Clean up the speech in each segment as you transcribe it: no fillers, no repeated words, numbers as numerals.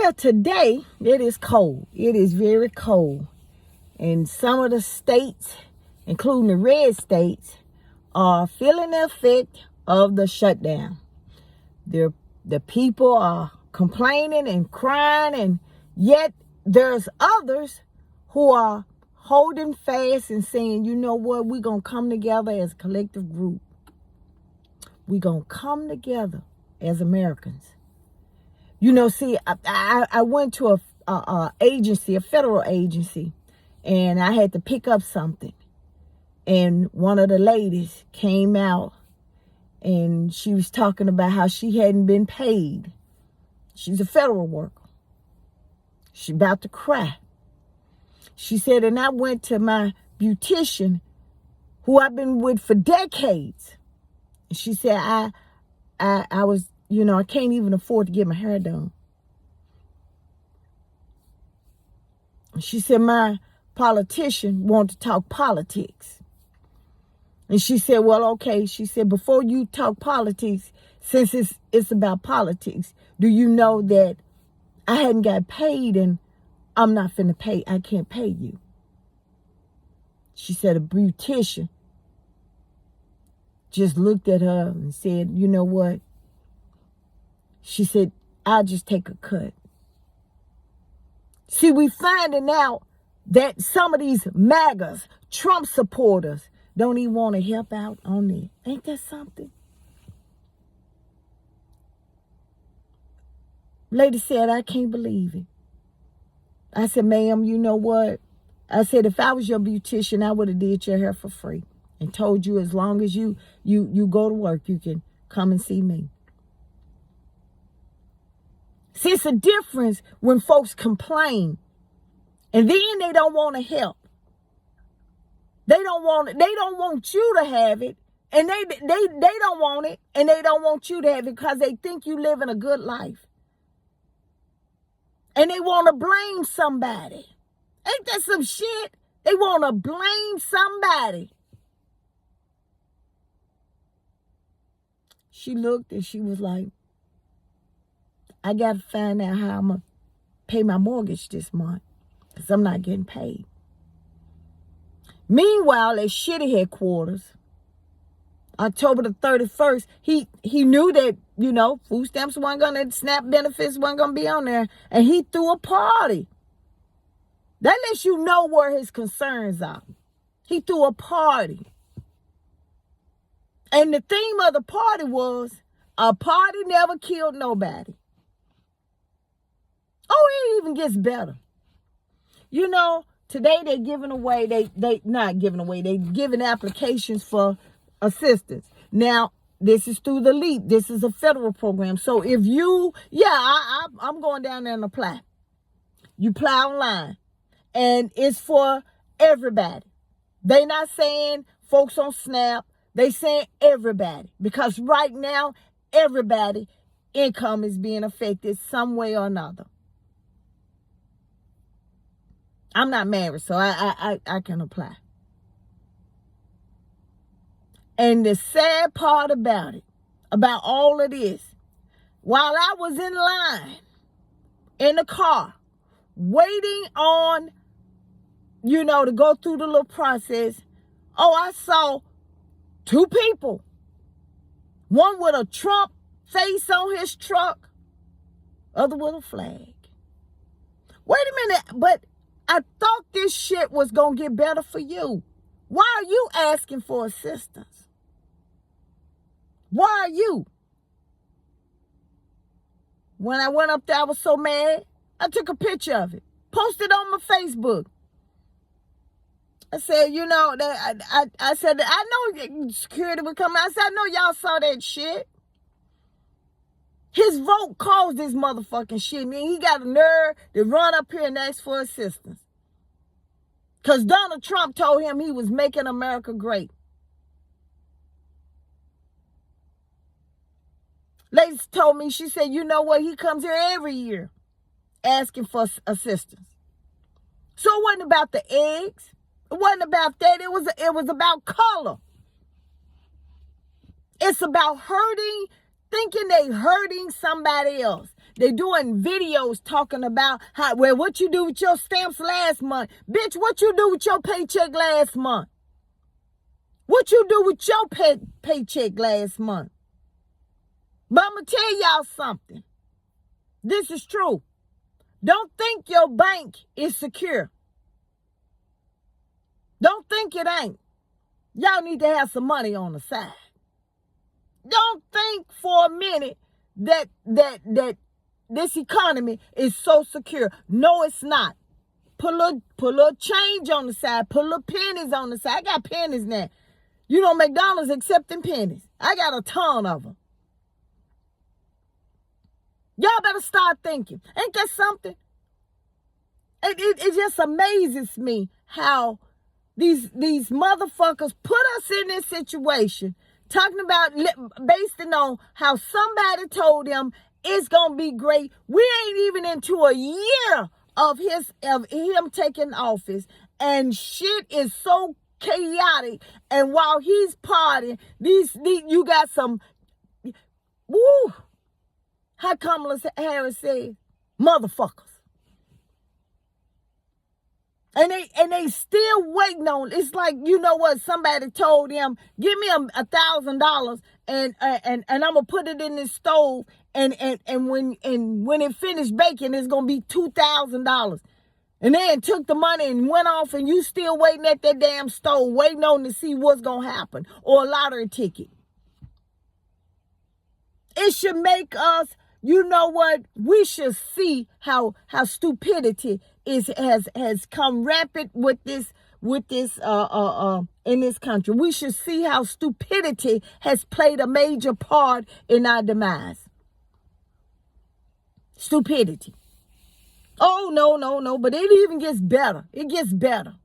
Well, today it is cold. It is very cold. And some of the states, including the red states, are feeling the effect of the shutdown. The people are complaining and crying, and yet there's others who are holding fast and saying, you know what, we're going to come together as a collective group. We're going to come together as Americans. You know, see, I went to a agency, a federal agency, and I had to pick up something. And one of the ladies came out and she was talking about how she hadn't been paid. She's a federal worker. She's about to cry. She said, and I went to my beautician who I've been with for decades. And she said, I was, you know, I can't even afford to get my hair done. She said, my politician wanted to talk politics. And she said, well, okay. She said, before you talk politics, since it's about politics, do you know that I hadn't got paid and I'm not finna pay, I can't pay you. She said a beautician just looked at her and said, you know what? She said, I'll just take a cut. See, we finding out that some of these MAGAs, Trump supporters, don't even want to help out on it. Ain't that something? Lady said, I can't believe it. I said, ma'am, you know what? I said, if I was your beautician, I would have did your hair for free and told you as long as you go to work, you can come and see me. See, it's a difference when folks complain and then they don't want to help. They don't want you to have it, and they don't want it, and they don't want you to have it because they think you living a good life. And they want to blame somebody. Ain't that some shit? They want to blame somebody. She looked and she was like, I got to find out how I'm going to pay my mortgage this month because I'm not getting paid. Meanwhile, at Shyt headquarters, October the 31st, he knew that, you know, food stamps weren't going to, SNAP benefits weren't going to be on there, and he threw a party. That lets you know where his concerns are. He threw a party. And the theme of the party was, a party never killed nobody. Oh, it even gets better. You know, today they're giving away, they not giving away, they giving applications for assistance. Now, this is through the LEAP. This is a federal program. So if you, I'm going down there and apply. You apply online. And it's for everybody. They not saying folks on SNAP. They saying everybody. Because right now, everybody income is being affected some way or another. I'm not married, so I can apply. And the sad part about it, about all of this, while I was in line, in the car, waiting on, you know, to go through the little process, I saw two people. One with a Trump face on his truck, other with a flag. Wait a minute, but I thought this shit was going to get better for you. Why are you asking for assistance? Why are you? When I went up there, I was so mad. I took a picture of it, posted on my Facebook. I said, you know, I said, I know security would come out. I said, I know y'all saw that shit. His vote caused this motherfucking shit. I mean, he got a nerve to run up here and ask for assistance. Because Donald Trump told him he was making America great. Lady told me, she said, you know what? He comes here every year asking for assistance. So it wasn't about the eggs. It wasn't about that. It was about color. It's about hurting, thinking they hurting somebody else. They doing videos talking about how, well, what you do with your stamps last month. Bitch, what you do with your paycheck last month? What you do with your paycheck last month? But I'm going to tell y'all something. This is true. Don't think your bank is secure. Don't think it ain't. Y'all need to have some money on the side. Don't think for a minute that this economy is so secure. No, it's not. Put a little change on the side. Put little pennies on the side. I got pennies now. You know, McDonald's accepting pennies. I got a ton of them. Y'all better start thinking. Ain't that something? It just amazes me how these motherfuckers put us in this situation, talking about based on how somebody told them it's gonna be great. We ain't even into a year of him taking office, and shit is so chaotic. And while he's partying, these you got some woo. How Kamala Harris said, motherfuckers. And they still waiting on. It's like, you know what? Somebody told them, give me $1,000 and I'm gonna put it in this stove, and when it finished baking, it's gonna be $2,000. And then took the money and went off, and you still waiting at that damn stove, waiting on to see what's gonna happen, or a lottery ticket. It should make us, you know what? We should see how stupidity has come rampant with this in this country. We should see how stupidity has played a major part in our demise. Stupidity. Oh, no, but it even gets better. It gets better.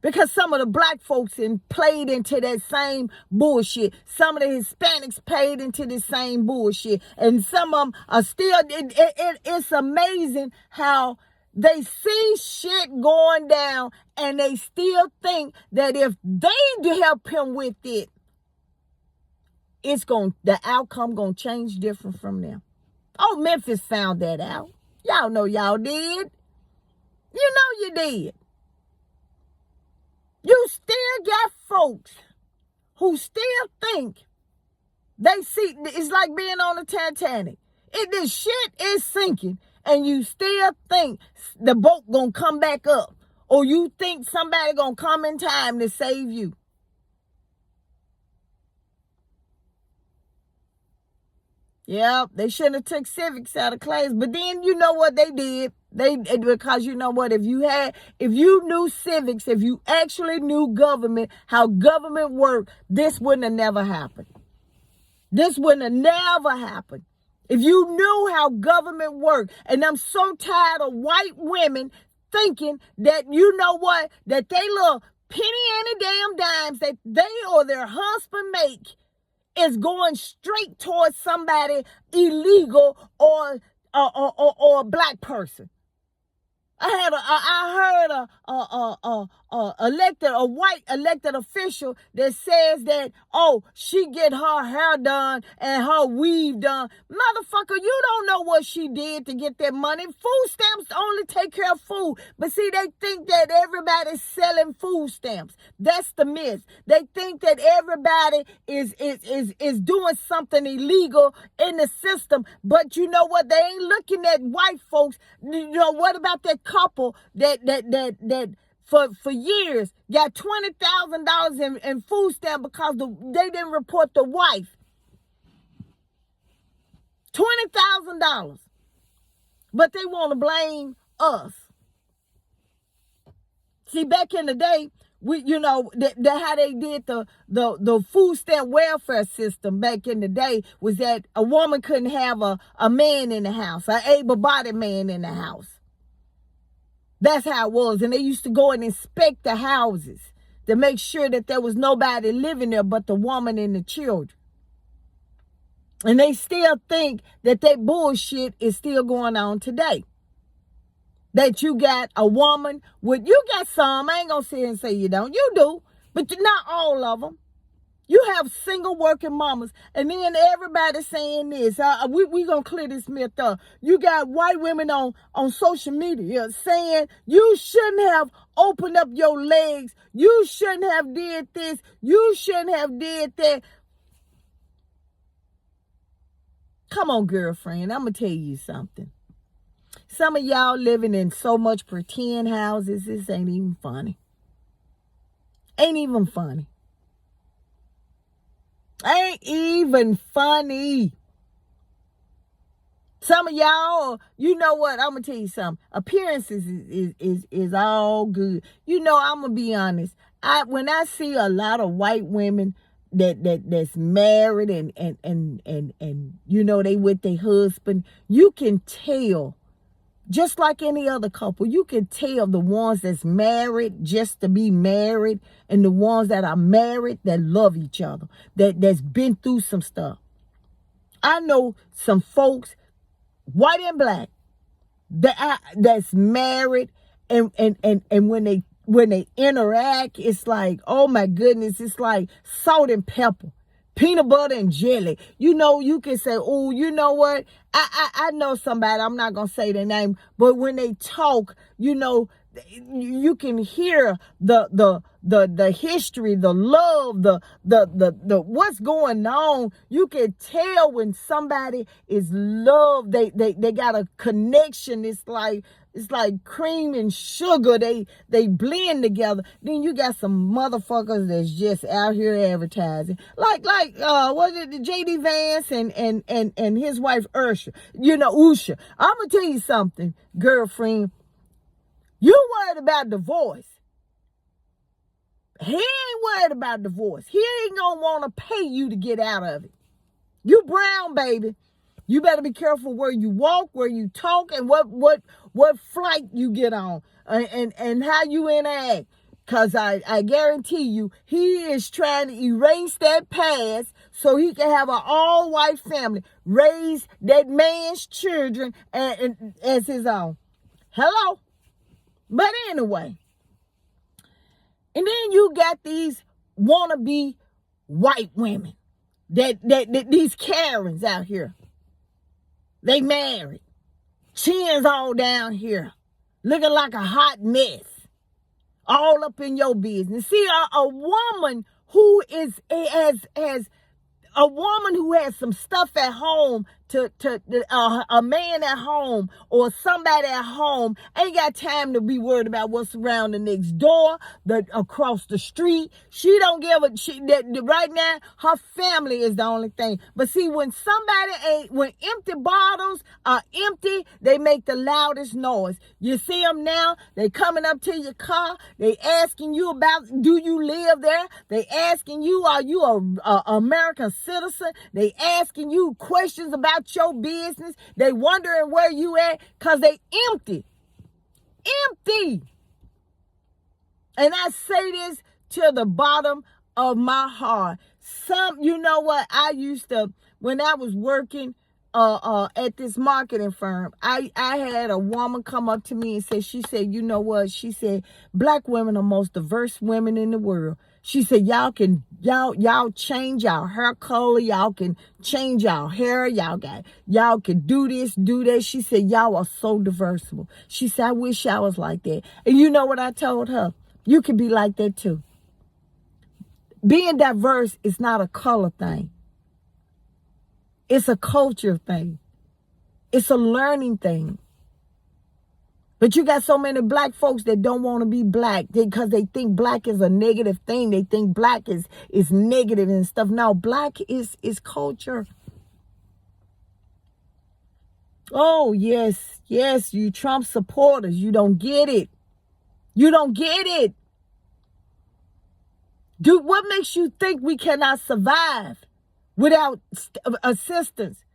Because some of the black folks played into that same bullshit. Some of the Hispanics played into the same bullshit. And some of them are still, it's amazing how they see shit going down and they still think that if they help him with it, the outcome gonna change different from them. Oh, Memphis found that out. Y'all know y'all did. You know you did. You still got folks who still think they see, it's like being on the Titanic. This shit is sinking, and you still think the boat gonna come back up, or you think somebody gonna come in time to save you. Yeah, they shouldn't have took civics out of class, but then you know what they did? Because you know what, if you knew civics, if you actually knew government, how government worked, this wouldn't have never happened. This wouldn't have never happened. If you knew how government worked. And I'm so tired of white women thinking that, you know what, that they little penny any damn dimes that they or their husband make is going straight towards somebody illegal or a black person. I heard a white elected official that says that, oh, she get her hair done and her weave done. Motherfucker, you don't know what she did to get that money. Food stamps only take care of food. But see, they think that everybody's selling food stamps. That's the myth. They think that everybody is doing something illegal in the system. But you know what? They ain't looking at white folks. You know, what about that couple that for years got $20,000 in food stamp because they didn't report the wife? $20,000. But they want to blame us. See, back in the day, how they did the food stamp welfare system back in the day was that a woman couldn't have a man in the house, an able-bodied man in the house. That's how it was. And they used to go and inspect the houses to make sure that there was nobody living there but the woman and the children. And they still think that bullshit is still going on today. That you got a woman you got some, I ain't gonna sit and say you don't. You do, but not all of them. You have single working mamas, and then everybody saying this. We gonna clear this myth up. You got white women on social media saying you shouldn't have opened up your legs. You shouldn't have did this. You shouldn't have did that. Come on, girlfriend. I'm gonna tell you something. Some of y'all living in so much pretend houses. This ain't even funny. Ain't even funny. Ain't even funny. Some of y'all, you know what? I'm gonna tell you something. Appearances is all good. You know, I'm gonna be honest. When I see a lot of white women that's married and you know they with their husband, you can tell. Just like any other couple, you can tell the ones that's married just to be married and the ones that are married that love each other, that's been through some stuff. I know some folks, white and black, that's married, and when they interact, it's like, oh my goodness, it's like salt and pepper. Peanut butter and jelly. You know, you can say, oh, you know what? I know somebody, I'm not going to say their name, but when they talk, you know, you can hear the history, the love, the what's going on. You can tell when somebody is loved. They got a connection. It's like cream and sugar. They blend together. Then you got some motherfuckers that's just out here advertising. Like was it the JD Vance and his wife Usha? You know, Usha. I'm gonna tell you something, girlfriend. You worried about divorce. He ain't worried about divorce. He ain't gonna want to pay you to get out of it. You brown, baby. You better be careful where you walk, where you talk, and what flight you get on, and how you interact. Because I guarantee you, he is trying to erase that past so he can have an all-white family, raise that man's children as his own. Hello? But anyway, and then you got these wannabe white women, that these Karens out here. They married, chins all down here, looking like a hot mess, all up in your business. See, a woman who has a woman who has some stuff at home a man at home or somebody at home ain't got time to be worried about what's around the next door, across the street. She don't give right now, her family is the only thing. But see, when empty bottles are empty, they make the loudest noise. You see them now, they coming up to your car, they asking you about, do you live there? They asking you, are you a American citizen? They asking you questions about your business. They wondering where you at because they empty. And I say this to the bottom of my heart. You know what? I used to, when I was working at this marketing firm, I had a woman come up to me and say, she said, you know what? She said, black women are the most diverse women in the world. She said, y'all change our hair color. Y'all can change our hair. Y'all can do this, do that. She said, y'all are so diversible. She said, I wish I was like that. And you know what I told her? You can be like that too. Being diverse is not a color thing. It's a culture thing. It's a learning thing. But you got so many black folks that don't want to be black because they think black is a negative thing. They think black is negative and stuff. No, black is culture. Oh, yes, you Trump supporters. You don't get it. Dude, what makes you think we cannot survive without assistance?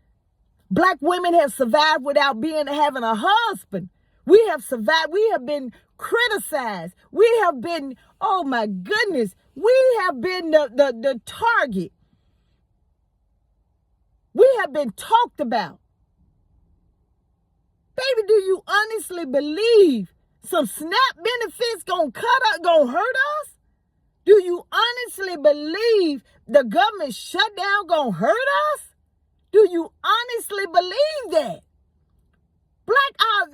Black women have survived without having a husband. We have survived. We have been criticized. We have been, oh my goodness, we have been the target. We have been talked about. Baby, do you honestly believe some SNAP benefits gonna hurt us? Do you honestly believe the government shutdown gonna hurt us? Do you honestly believe that?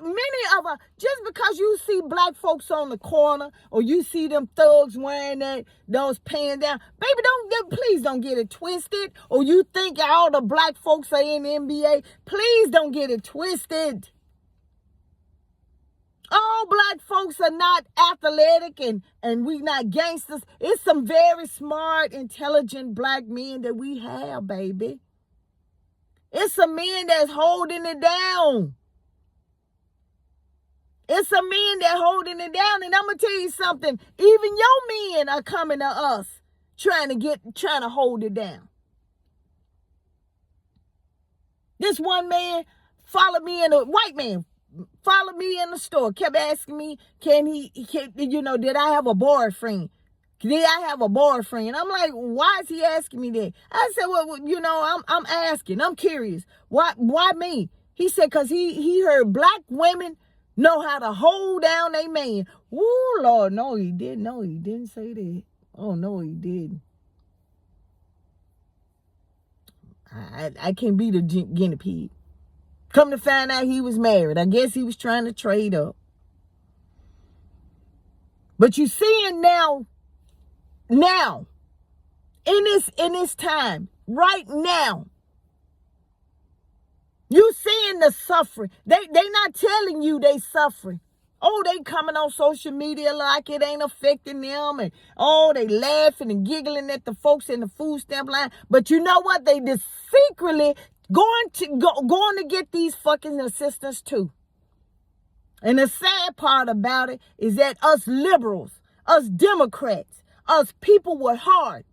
Many of us, just because you see black folks on the corner or you see them thugs wearing those pants down, baby, please don't get it twisted. Or you think all the black folks are in the NBA, please don't get it twisted. All black folks are not athletic and we not gangsters. It's some very smart, intelligent black men that we have, baby. It's some men that's holding it down. It's some men that holding it down. And I'm going to tell you something. Even your men are coming to us trying to hold it down. This one man followed me white man followed me in the store, kept asking me, did I have a boyfriend? Did I have a boyfriend? I'm like, why is he asking me that? I said, well, I'm asking. I'm curious. Why me? He said, because he heard black women know how to hold down a man. Ooh, Lord, no, he didn't. No, he didn't say that. Oh, no, he didn't. I can't be the guinea pig. Come to find out he was married. I guess he was trying to trade up. But you seeing now, in this time, right now, you seeing the suffering. They not telling you they suffering. Oh, they coming on social media like it ain't affecting them. And they laughing and giggling at the folks in the food stamp line. But you know what? They just secretly going to get these fucking assistants too. And the sad part about it is that us liberals, us Democrats, us people with heart,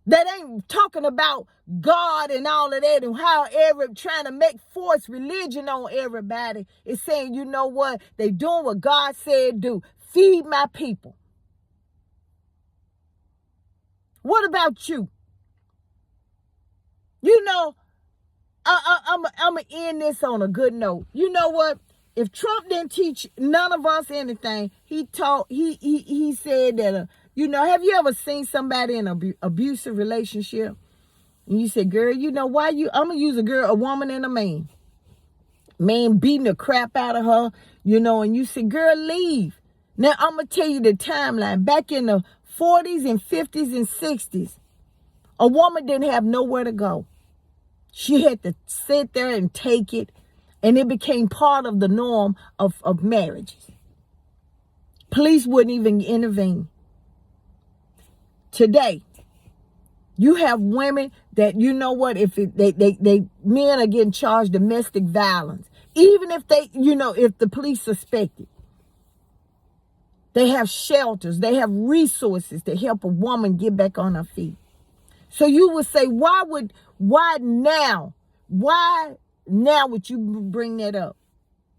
that ain't talking about God and all of that and how trying to force religion on everybody is saying, you know what? They doing what God said do. Feed my people. What about you? I'm going to end this on a good note. You know what? If Trump didn't teach none of us anything, he said that, have you ever seen somebody in an abusive relationship? And you say, girl, why I'm going to use a woman and a man. Man beating the crap out of her, and you say, girl, leave. Now, I'm going to tell you the timeline. Back in the 40s and 50s and 60s, a woman didn't have nowhere to go. She had to sit there and take it, and it became part of the norm of marriages. Police wouldn't even intervene. Today, you have women that, if they men are getting charged domestic violence, even if if the police suspect it, they have shelters, they have resources to help a woman get back on her feet. So you would say, why now would you bring that up?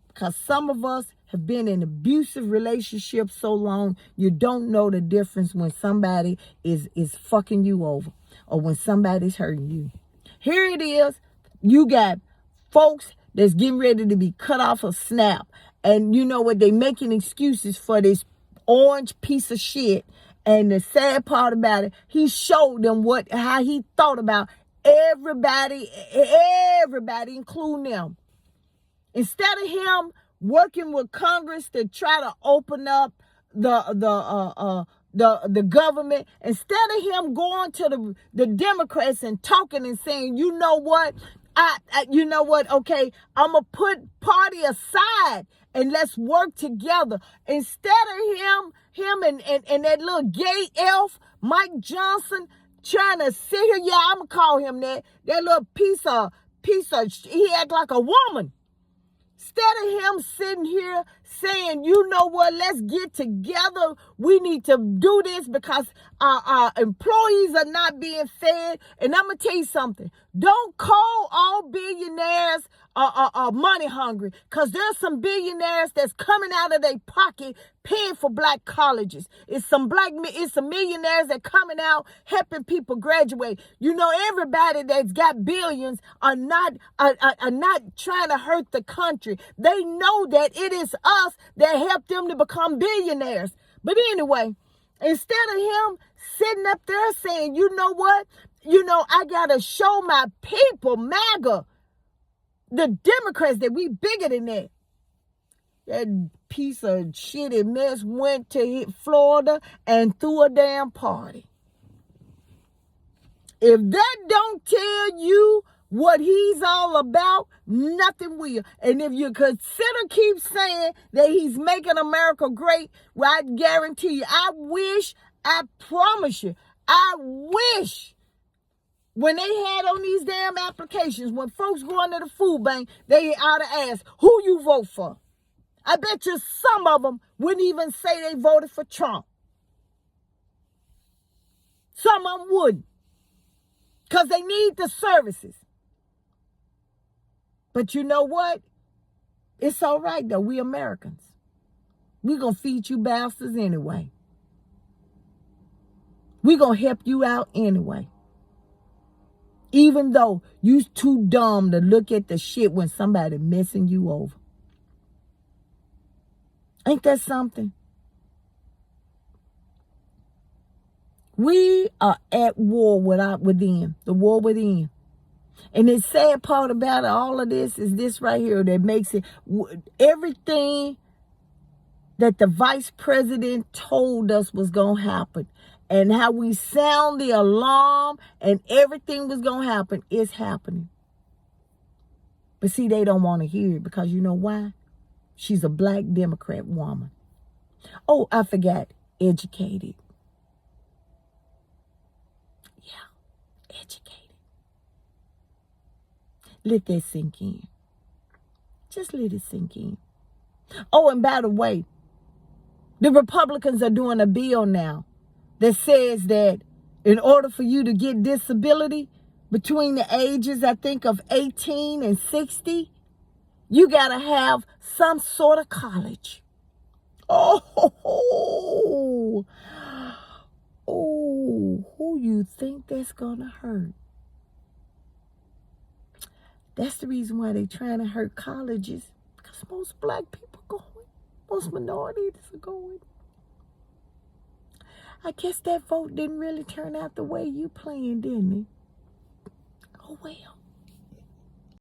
Because some of us have been in abusive relationships so long, you don't know the difference when somebody is fucking you over or when somebody's hurting you. Here it is. You got folks that's getting ready to be cut off a snap. And you know what? They making excuses for this orange piece of shit. And the sad part about it, he showed them how he thought about everybody, including them. Instead of him working with Congress to try to open up the government, instead of him going to the Democrats and talking and saying, you know what, okay, I'm gonna put party aside and let's work together. Instead of him and that little gay elf, Mike Johnson, trying to sit here, I'm gonna call him that little piece of, he act like a woman. Instead of him sitting here saying, you know what, let's get together. We need to do this because our employees are not being fed. And I'm going to tell you something. Don't call all billionaires money hungry, because there's some billionaires that's coming out of their pocket paying for black colleges. It's some millionaires that coming out helping people graduate. Everybody that's got billions are not trying to hurt the country. They know that it is us that helped them to become billionaires. But anyway, Instead of him sitting up there saying, you know what? I got to show my people, MAGA, the Democrats, that we bigger than that. That piece of shitty mess went to Florida and threw a damn party. If that don't tell you what he's all about, nothing will. And if you consider keep saying that he's making America great, well, I guarantee you, I promise you, I wish when they had on these damn applications, when folks go under the food bank, they ought to ask, who you vote for? I bet you some of them wouldn't even say they voted for Trump. Some of them wouldn't. Because they need the services. But you know what? It's all right, though. We Americans. We're going to feed you bastards anyway. We're going to help you out anyway. Even though you too dumb to look at the shit when somebody messing you over. Ain't that something? We are at war with them. The war within. And the sad part about all of this is this right here that makes it everything that the vice president told us was going to happen and how we sound the alarm and everything was going to happen is happening. But see, they don't want to hear it because you know why? She's a black Democrat woman. Oh, I forgot. Educated. Yeah, educated. Let that sink in. Just let it sink in. Oh, and by the way, the Republicans are doing a bill now that says that in order for you to get disability between the ages, I think, of 18 and 60, you got to have some sort of college. Oh, who you think that's going to hurt? That's the reason why they're trying to hurt colleges. Because most black people are going. Most minorities are going. I guess that vote didn't really turn out the way you planned, didn't it? Oh, well.